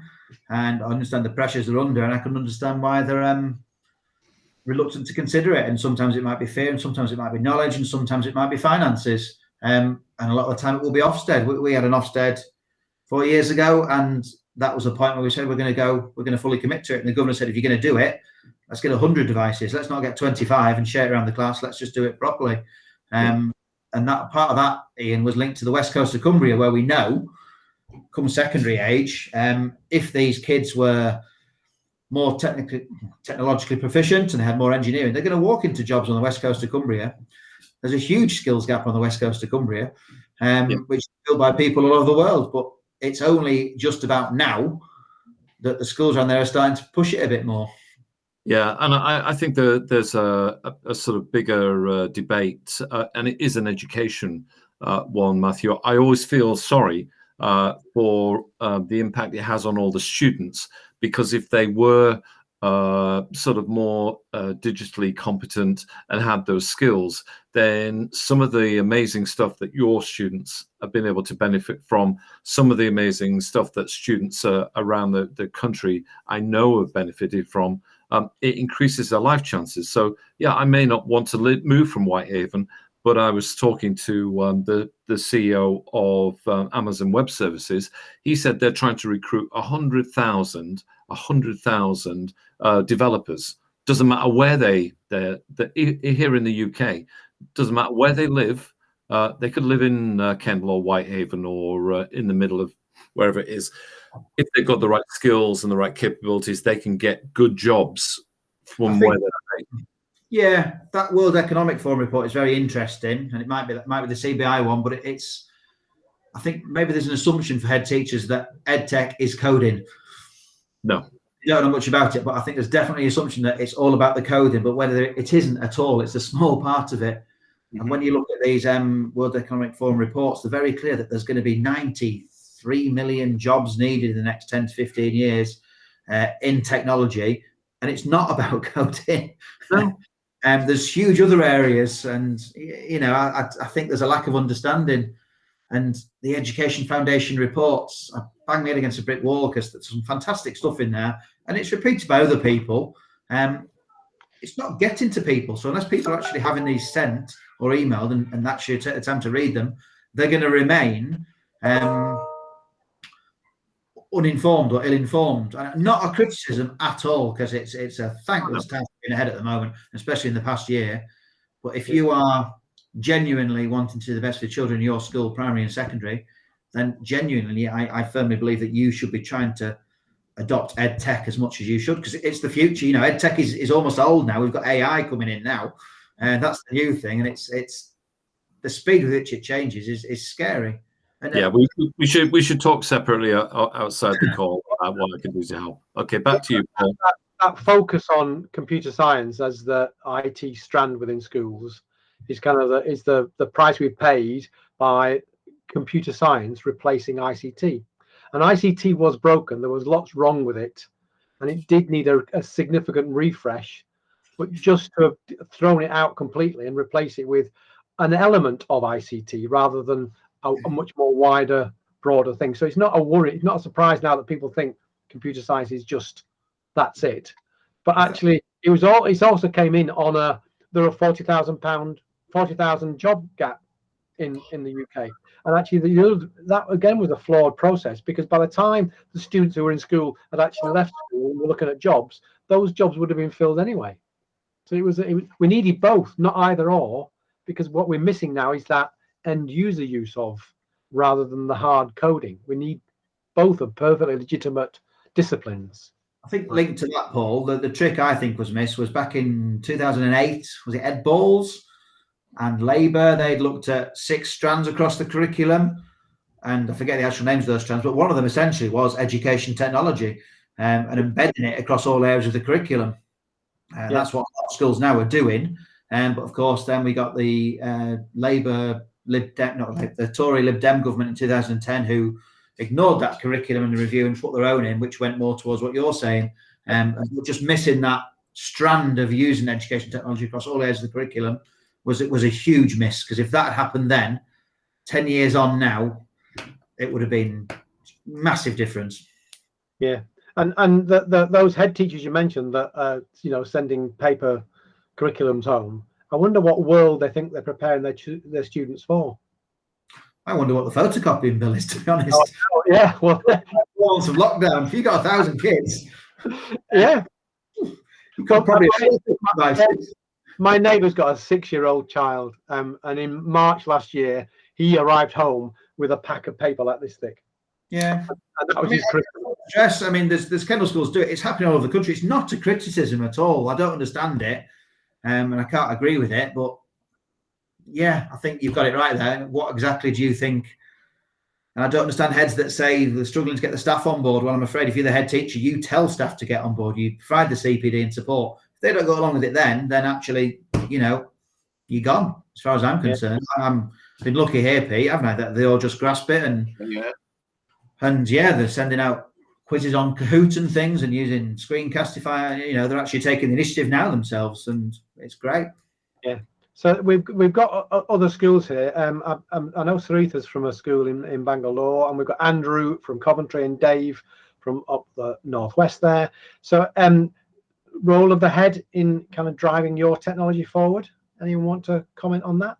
and I understand the pressures they're under, and I can understand why they're reluctant to consider it. And sometimes it might be fear, and sometimes it might be knowledge, and sometimes it might be finances. And a lot of the time it will be Ofsted. We had an Ofsted 4 years ago, and that was a point where we said we're going to fully commit to it. And the governor said, if you're going to do it, let's get 100 devices. Let's not get 25 and share it around the class. Let's just do it properly. And that part of that, Ian, was linked to the west coast of Cumbria, where we know, come secondary age, if these kids were more technologically proficient and they had more engineering, they're going to walk into jobs on the west coast of Cumbria. There's a huge skills gap on the west coast of Cumbria, which is filled by people all over the world. But it's only just about now that the schools around there are starting to push it a bit more. Yeah, and I think there's a sort of bigger debate, and it is an education one, Matthew. I always feel sorry for the impact it has on all the students, because if they were sort of more digitally competent and had those skills, then some of the amazing stuff that your students have been able to benefit from, some of the amazing stuff that students around the country I know have benefited from, it increases their life chances. So yeah, I may not want to move from Whitehaven, but I was talking to the CEO of Amazon Web Services. He said they're trying to recruit 100,000 developers. Doesn't matter where they're here in the UK. Doesn't matter where they live. They could live in Kendal or Whitehaven or in the middle of wherever it is. If they've got the right skills and the right capabilities, they can get good jobs from where they're at. Yeah, that World Economic Forum report is very interesting, and it might be the CBI one, but it's. I think maybe there's an assumption for head teachers that ed tech is coding. No, you don't know much about it, but I think there's definitely an assumption that it's all about the coding. But whether it isn't at all, it's a small part of it. Mm-hmm. And when you look at these World Economic Forum reports, they're very clear that there's going to be 93 million jobs needed in the next 10 to 15 years in technology, and it's not about coding. No. There's huge other areas, and I think there's a lack of understanding. And the Education Foundation reports, I bang my head against a brick wall because there's some fantastic stuff in there, and it's repeated by other people. It's not getting to people. So unless people are actually having these sent or emailed and actually take the time to read them, they're going to remain uninformed or ill-informed. And not a criticism at all, because it's a thankless task being ahead at the moment, especially in the past year. But if you are genuinely wanting to do the best for children in your school, primary and secondary, then genuinely, I firmly believe that you should be trying to adopt ed tech as much as you should, because it's the future. You know, ed tech is almost old now. We've got AI coming in now, and that's the new thing. And it's the speed with which it changes is scary. And yeah, we should talk separately outside the call about what I can do to help. Okay, back to you, Paul. That focus on computer science as the IT strand within schools is kind of the price we paid by computer science replacing ICT. And ICT was broken. There was lots wrong with it, and it did need a significant refresh. But just to have thrown it out completely and replace it with an element of ICT rather than a much more wider, broader thing. So it's not a worry. It's not a surprise now that people think computer science is just that's it. But actually, it also came in on there are 40,000 job gap in the UK. And actually, that again was a flawed process, because by the time the students who were in school had actually left school and were looking at jobs, those jobs would have been filled anyway. So we needed both, not either or, because what we're missing now is that end user use of, rather than the hard coding. We need both of perfectly legitimate disciplines. I think linked to that, Paul, the trick I think was missed was back in 2008, was it Ed Balls and Labour? They'd looked at 6 strands across the curriculum, and I forget the actual names of those strands, but one of them essentially was education technology, and embedding it across all areas of the curriculum. That's what a lot of schools now are doing. But of course, then we got the Labour the Tory Lib Dem government in 2010 who ignored that curriculum in the review and put their own in, which went more towards what you're saying. And we're just missing that strand of using education technology across all areas of the curriculum was a huge miss, because if that had happened then, 10 years on now, it would have been massive difference. Yeah, and those head teachers you mentioned that sending paper curriculums home, I wonder what world they think they're preparing their students for. I wonder what the photocopying bill is, to be honest. Oh, yeah, well, once of lockdown, if you got 1,000 kids, yeah, you could probably. My neighbour's got a 6-year-old child, and in March last year, he arrived home with a pack of paper like this thick. Yeah, and that was his curriculum. Yes, I mean, there's Kendal schools do it. It's happening all over the country. It's not a criticism at all. I don't understand it, and I can't agree with it. But yeah, I think you've got it right there. What exactly do you think? And I don't understand heads that say they're struggling to get the staff on board. Well, I'm afraid if you're the head teacher, you tell staff to get on board. You provide the CPD and support. If they don't go along with it, then actually, you're gone. As far as I'm concerned, I've been lucky here, Pete, haven't I? That they all just grasp it and they're sending out quizzes on Kahoot and things and using Screencastify. They're actually taking the initiative now themselves, and it's great. Yeah. So we've got other schools here. I know Saritha's from a school in Bangalore, and we've got Andrew from Coventry and Dave from up the northwest there. So role of the head in kind of driving your technology forward. Anyone want to comment on that?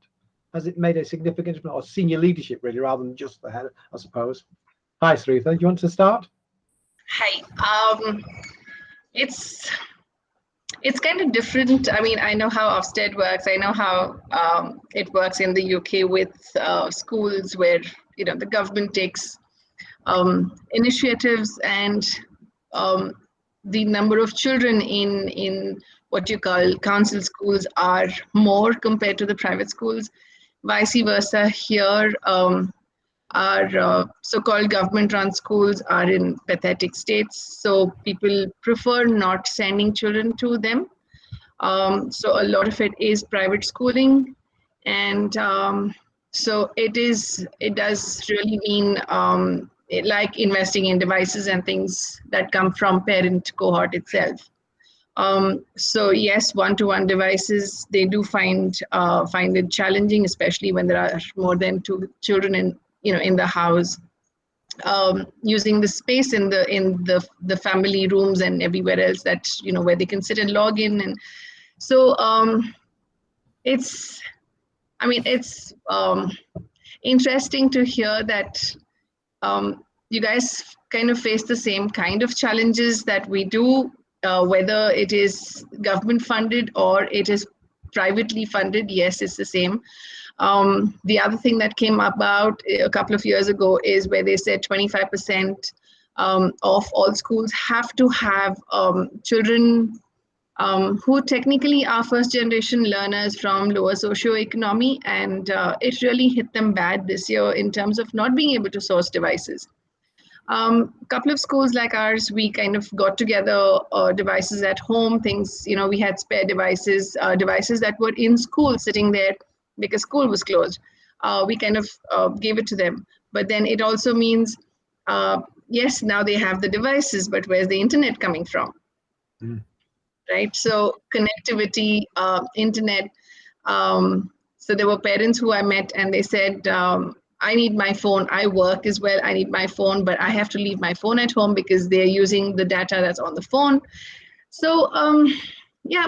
Has it made a significant difference, or senior leadership really, rather than just the head, I suppose? Hi, Saritha. Do you want to start? Hi. It's kind of different. I mean, I know how Ofsted works. I know how it works in the UK with schools where the government takes initiatives, and the number of children in what you call council schools are more compared to the private schools. Vice versa here. Our so-called government-run schools are in pathetic states, so people prefer not sending children to them. So a lot of it is private schooling, and so it does really mean like investing in devices and things that come from parent cohort itself. So yes, one-to-one devices, they do find it challenging, especially when there are more than 2 children in the house, using the space in the family rooms and everywhere else that where they can sit and log in. And so it's interesting to hear that you guys kind of face the same kind of challenges that we do, whether it is government funded or it is privately funded. Yes, it's the same. The other thing that came about a couple of years ago is where they said 25% of all schools have to have children who technically are first generation learners from lower socioeconomy, and it really hit them bad this year in terms of not being able to source devices. A couple of schools like ours, we kind of got together devices at home, things, we had spare devices, devices that were in school sitting there because school was closed. We kind of gave it to them. But then it also means, yes, now they have the devices, but where's the internet coming from? Right? So connectivity, internet. So there were parents who I met and they said, I need my phone. I work as well. I need my phone, but I have to leave my phone at home because they're using the data that's on the phone. So yeah,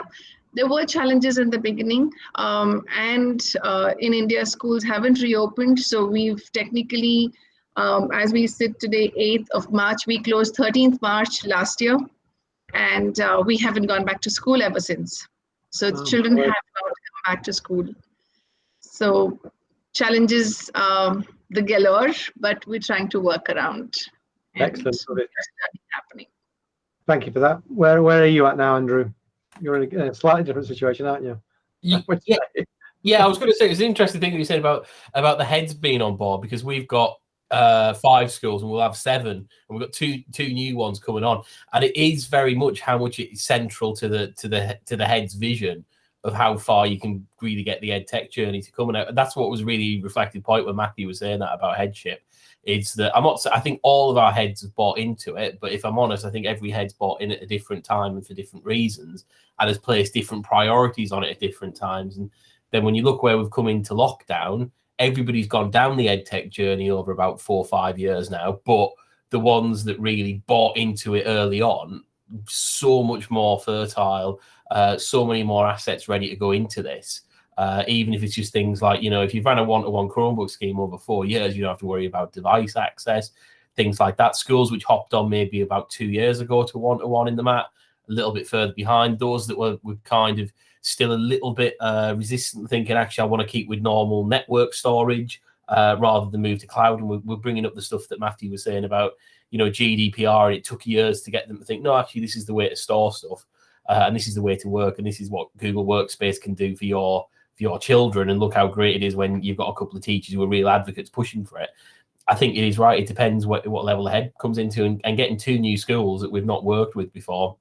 there were challenges in the beginning. And in India, schools haven't reopened. So we've technically, as we sit today, 8th of March, we closed 13th March last year. And we haven't gone back to school ever since. So the children have not come back to school. So challenges, the galore, but we're trying to work around. Excellent. Happening. Thank you for that. Where are you at now, Andrew? You're in a slightly different situation, aren't you? Yeah, I was going to say it's an interesting thing that you said about the heads being on board, because we've got 5 schools and we'll have 7, and we've got two new ones coming on, and it is very much how much it is central to the head's vision of how far you can really get the ed tech journey to come. And that's what was really reflected point when Matthew was saying that about headship. It's that I think all of our heads have bought into it, but if I'm honest, I think every head's bought in at a different time and for different reasons, and has placed different priorities on it at different times. And then when you look where we've come into lockdown, everybody's gone down the ed tech journey over about 4 or 5 years now, but the ones that really bought into it early on, so much more fertile, so many more assets ready to go into this. Even if it's just things like, if you've ran a one-to-one Chromebook scheme over 4 years, you don't have to worry about device access, things like that. Schools which hopped on maybe about 2 years ago to one-to-one in the mat, a little bit further behind. Those that were kind of still a little bit resistant, thinking, actually, I want to keep with normal network storage rather than move to cloud. And we're bringing up the stuff that Matthew was saying about, GDPR, and it took years to get them to think, no, actually, this is the way to store stuff, and this is the way to work, and this is what Google Workspace can do for your children, and look how great it is when you've got a couple of teachers who are real advocates pushing for it. I think it is right. It depends what level the head comes into, and getting 2 new schools that we've not worked with before,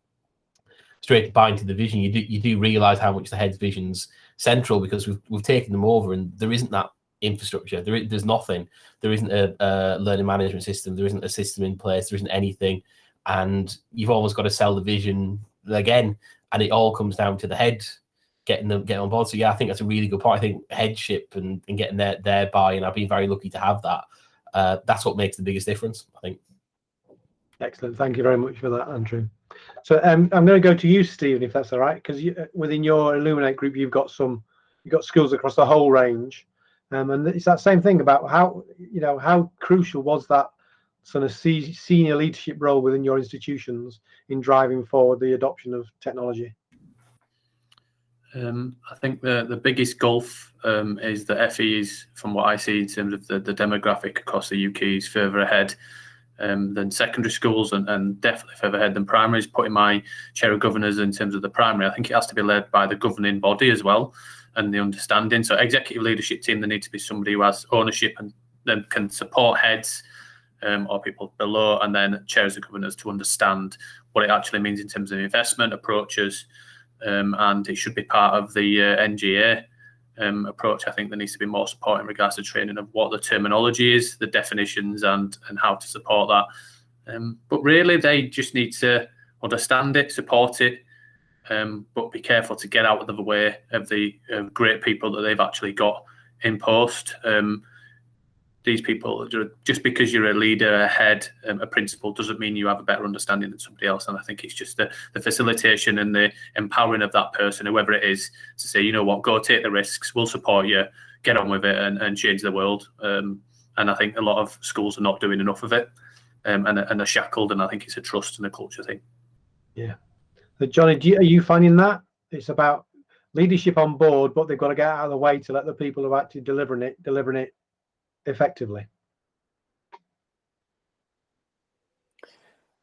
straight to buy into the vision, you do realize how much the head's vision's central, because we've taken them over, and there isn't that infrastructure. There's nothing. There isn't a learning management system. There isn't a system in place. There isn't anything, and you've almost got to sell the vision again, and it all comes down to the head getting on board. So yeah, I think that's a really good point. I think headship and getting their buy-in, I've been very lucky to have that. That's what makes the biggest difference, I think. Excellent. Thank you very much for that, Andrew. So I'm going to go to you, Stephen, if that's all right, because within your Illuminate group, you've got schools across the whole range, and it's that same thing about how crucial was that sort of senior leadership role within your institutions in driving forward the adoption of technology. I think the biggest gulf is that FE is, from what I see in terms of the demographic across the UK, is further ahead than secondary schools, and definitely further ahead than primaries. Putting my chair of governors in terms of the primary, I think it has to be led by the governing body as well, and the understanding. So executive leadership team, there needs to be somebody who has ownership and then can support heads or people below, and then chairs of governors to understand what it actually means in terms of investment approaches. And it should be part of the NGA approach. I think there needs to be more support in regards to training of what the terminology is, the definitions, and how to support that. But really, they just need to understand it, support it, but be careful to get out of the way of the great people that they've actually got in post. These people, just because you're a leader, a head, a principal, doesn't mean you have a better understanding than somebody else. And I think it's just the facilitation and the empowering of that person, whoever it is, to say, you know what, go take the risks, we'll support you, get on with it, and change the world. And I think a lot of schools are not doing enough of it, and are shackled. And I think it's a trust and a culture thing. Yeah. So Johnny, are you finding that it's about leadership on board, but they've got to get out of the way to let the people who are actually delivering it effectively?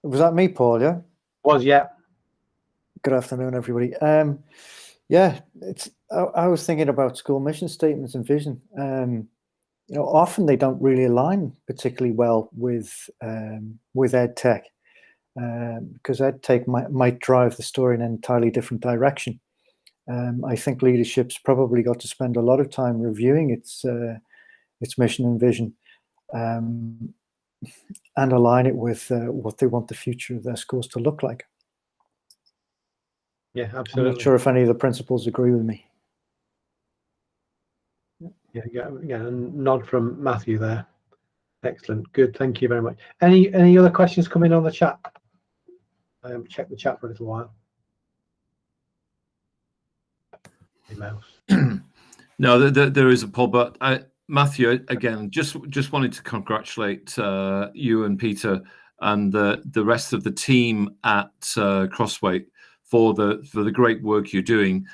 Was that me, Paul? Yeah. Was, yeah. Good afternoon, everybody. Yeah, I was thinking about school mission statements and vision. Often they don't really align particularly well with ed tech, because ed tech might drive the story in an entirely different direction. I think leadership's probably got to spend a lot of time reviewing its mission and vision, and align it with what they want the future of their schools to look like. Yeah, absolutely. I'm not sure if any of the principals agree with me. Yeah, and nod from Matthew there. Excellent, good, thank you very much. Any other questions come in on the chat? Check the chat for a little while. No, there is a poll, but Matthew, again, just wanted to congratulate you and Peter and the rest of the team at Crossway for the great work you're doing.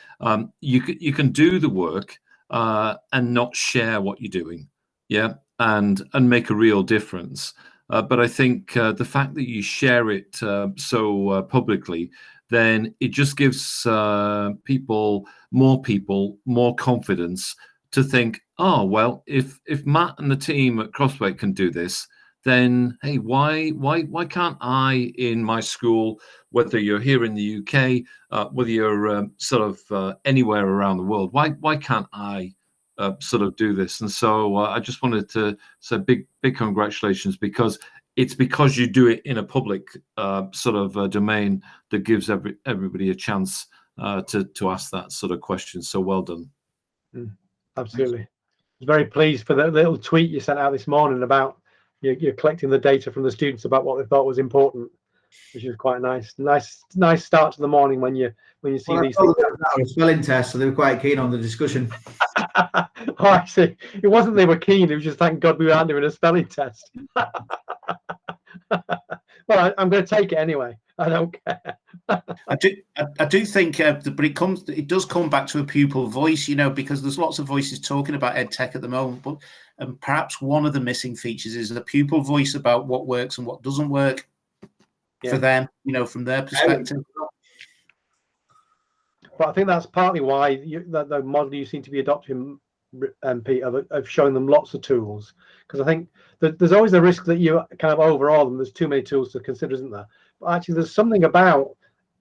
You can do the work and not share what you're doing, yeah, and make a real difference. But I think the fact that you share it so publicly, then it just gives people more confidence to think, oh well, if Matt and the team at Crossway can do this, then hey, why can't I in my school, whether you're here in the UK, whether you're sort of anywhere around the world, why can't I sort of do this? And so I just wanted to say big congratulations, because it's because you do it in a public sort of domain that gives everybody a chance to ask that sort of question. So well done. Absolutely. I was very pleased for the little tweet you sent out this morning about you're collecting the data from the students about what they thought was important, which is quite nice. Nice start to the morning when you see these things. That was spelling test, so they were quite keen on the discussion. Oh, I see. It wasn't they were keen. It was just thank God we aren't doing a spelling test. Well, I'm going to take it anyway. I don't care. I do think, but it does come back to a pupil voice, because there's lots of voices talking about ed tech at the moment, but perhaps one of the missing features is the pupil voice about what works and what doesn't work for them, from their perspective. But I think that's partly why the model you seem to be adopting, Peter, of showing them lots of tools, because I think that there's always a risk that you kind of overhaul them. There's too many tools to consider, isn't there? But actually, there's something about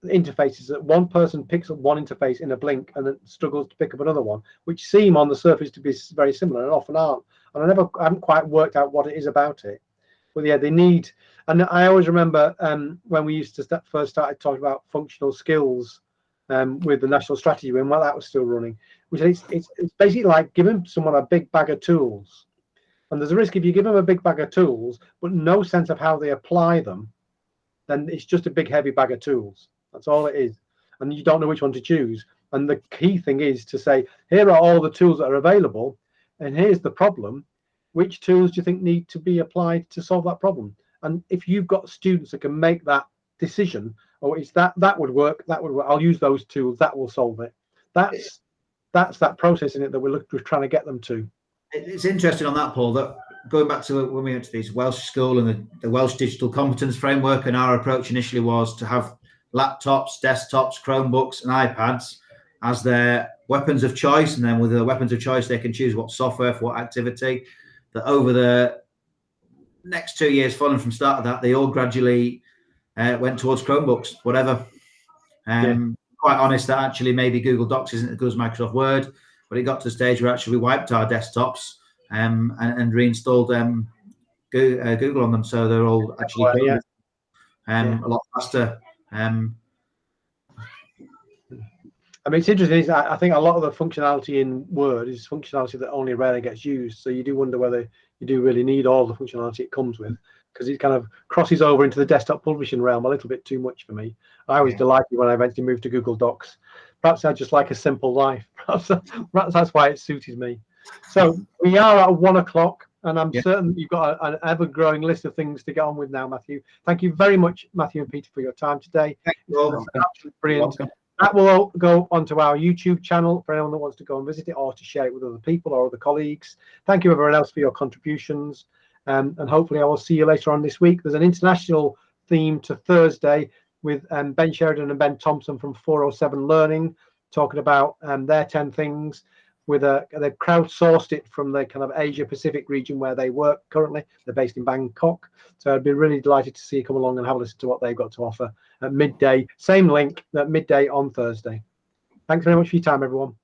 interfaces that one person picks up one interface in a blink and then struggles to pick up another one, which seem on the surface to be very similar and often aren't. And I haven't quite worked out what it is about it. But yeah, they need. And I always remember when we used to first started talking about functional skills with the national strategy when that was still running, which it's basically like giving someone a big bag of tools. And there's a risk if you give them a big bag of tools, but no sense of how they apply them, then it's just a big heavy bag of tools. That's all it is. And you don't know which one to choose. And the key thing is to say, here are all the tools that are available, and here's the problem. Which tools do you think need to be applied to solve that problem? And if you've got students that can make that decision, or it's that would work, I'll use those tools, that will solve it. That's that process in it that we're trying to get them to. It's interesting on that, Paul, that going back to when we went to this Welsh school and the Welsh Digital Competence Framework, and our approach initially was to have laptops, desktops, Chromebooks and iPads as their weapons of choice, and then with the weapons of choice they can choose what software for what activity. That over the next 2 years following from start of that, they all gradually went towards Chromebooks, whatever. Quite honest that actually maybe Google Docs isn't as good as Microsoft Word, but it got to the stage where actually we wiped our desktops and reinstalled Google on them, so they're all actually a lot faster. I mean, it's interesting. I think a lot of the functionality in Word is functionality that only rarely gets used. So you do wonder whether you do really need all the functionality it comes with, because it kind of crosses over into the desktop publishing realm a little bit too much for me. I was delighted when I eventually moved to Google Docs. Perhaps I just like a simple life. Perhaps that's why it suited me. So we are at 1 o'clock, and I'm certain you've got an ever-growing list of things to get on with now, Matthew. Thank you very much, Matthew and Peter, for your time today. Thank you all. Absolutely brilliant. That will go onto our YouTube channel for anyone that wants to go and visit it or to share it with other people or other colleagues. Thank you everyone else for your contributions, and hopefully I will see you later on this week. There's an international theme to Thursday with Ben Sheridan and Ben Thompson from 407 Learning talking about their 10 things. They've crowdsourced it from the kind of Asia Pacific region where they work currently. They're based in Bangkok. So I'd be really delighted to see you come along and have a listen to what they've got to offer at midday. Same link at midday on Thursday. Thanks very much for your time, everyone.